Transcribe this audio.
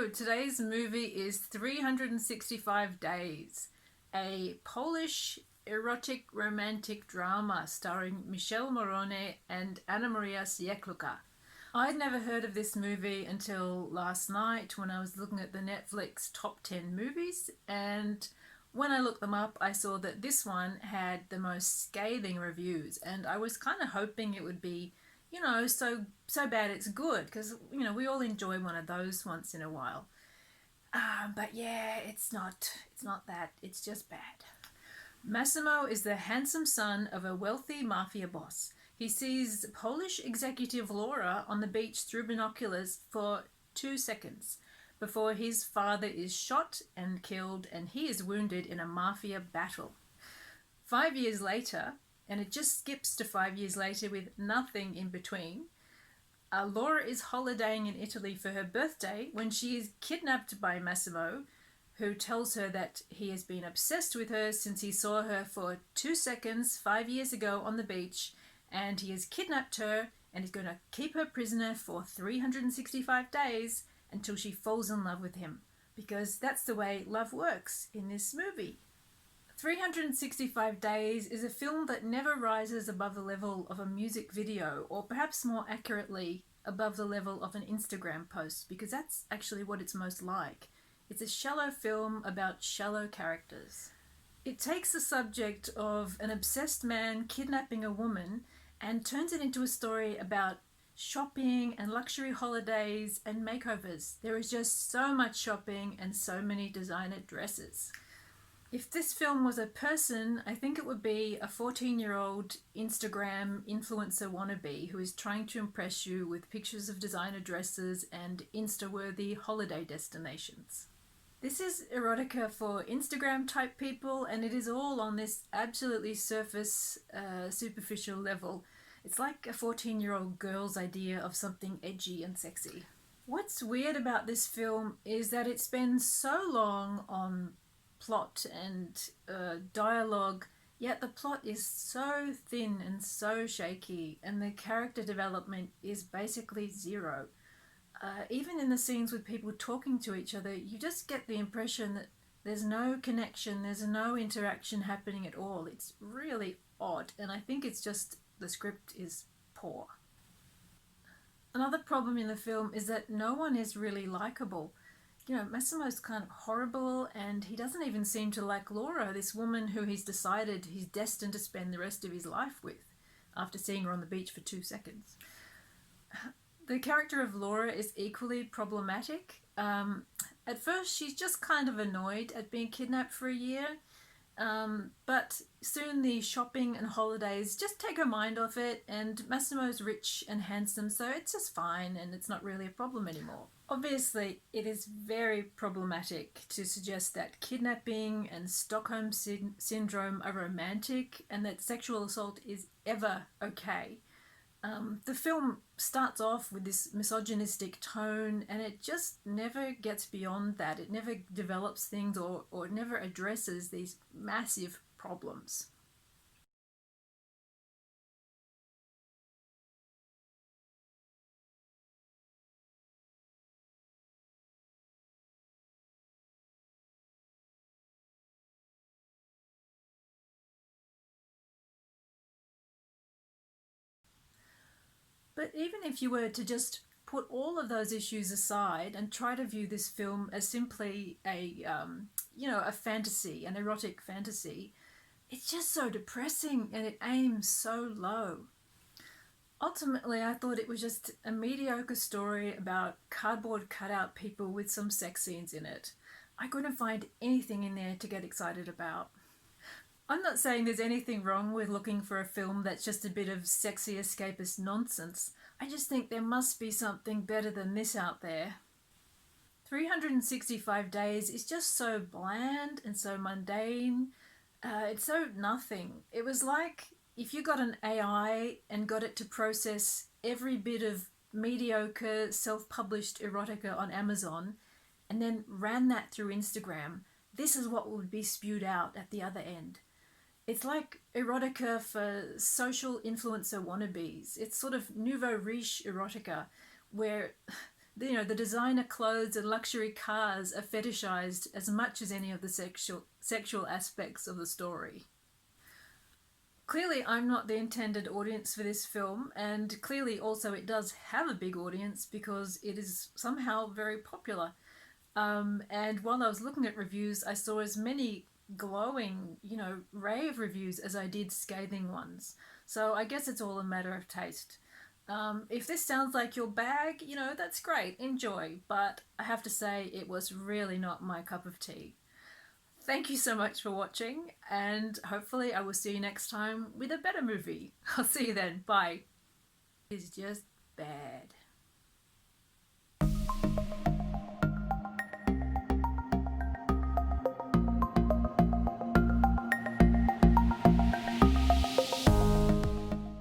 today's movie is 365 Days, a Polish erotic romantic drama starring Michele Morrone and Anna Maria Sieklucka. I'd never heard of this movie until last night when I was looking at the Netflix top 10 movies, and when I looked them up I saw that this one had the most scathing reviews, and I was kind of hoping it would be, so bad it's good, because we all enjoy one of those once in a while. But yeah, it's not that, it's just bad. Massimo is the handsome son of a wealthy mafia boss. He sees Polish executive Laura on the beach through binoculars for 2 seconds before his father is shot and killed and he is wounded in a mafia battle. 5 years later, and it just skips to 5 years later with nothing in between, Laura is holidaying in Italy for her birthday when she is kidnapped by Massimo, who tells her that he has been obsessed with her since he saw her for 2 seconds 5 years ago on the beach, and he has kidnapped her and is going to keep her prisoner for 365 days until she falls in love with him, because that's the way love works in this movie. 365 Days is a film that never rises above the level of a music video, or perhaps more accurately, above the level of an Instagram post, because that's actually what it's most like. It's a shallow film about shallow characters. It takes the subject of an obsessed man kidnapping a woman and turns it into a story about shopping and luxury holidays and makeovers. There is just so much shopping and so many designer dresses. If this film was a person, I think it would be a 14-year-old Instagram influencer wannabe who is trying to impress you with pictures of designer dresses and Insta-worthy holiday destinations. This is erotica for Instagram type people, and it is all on this absolutely surface, superficial level. It's like a 14-year-old girl's idea of something edgy and sexy. What's weird about this film is that it spends so long on plot and dialogue, yet the plot is so thin and so shaky, and the character development is basically zero. Even in the scenes with people talking to each other, you just get the impression that there's no connection, there's no interaction happening at all. It's really odd, and I think it's just the script is poor. Another problem in the film is that no one is really likable. Massimo's kind of horrible, and he doesn't even seem to like Laura, this woman who he's decided he's destined to spend the rest of his life with after seeing her on the beach for 2 seconds. The character of Laura is equally problematic. At first, she's just kind of annoyed at being kidnapped for a year, but soon the shopping and holidays just take her mind off it, and Massimo's rich and handsome, so it's just fine and it's not really a problem anymore. Obviously, it is very problematic to suggest that kidnapping and Stockholm syndrome are romantic and that sexual assault is ever okay. The film starts off with this misogynistic tone, and it just never gets beyond that. It never develops things or never addresses these massive problems. But even if you were to just put all of those issues aside and try to view this film as simply a fantasy, an erotic fantasy, it's just so depressing and it aims so low. Ultimately, I thought it was just a mediocre story about cardboard cutout people with some sex scenes in it. I couldn't find anything in there to get excited about. I'm not saying there's anything wrong with looking for a film that's just a bit of sexy escapist nonsense. I just think there must be something better than this out there. 365 Days is just so bland and so mundane. It's so nothing. It was like if you got an AI and got it to process every bit of mediocre self-published erotica on Amazon and then ran that through Instagram. This is what would be spewed out at the other end. It's like erotica for social influencer wannabes. It's sort of nouveau riche erotica, where you know, the designer clothes and luxury cars are fetishized as much as any of the sexual aspects of the story. Clearly, I'm not the intended audience for this film, and clearly also it does have a big audience because it is somehow very popular. And while I was looking at reviews, I saw as many glowing, you know, rave reviews as I did scathing ones. So I guess it's all a matter of taste. If this sounds like your bag, you know, that's great, enjoy. But I have to say, it was really not my cup of tea. Thank you so much for watching, and hopefully I will see you next time with a better movie. I'll see you then. Bye. It's just bad.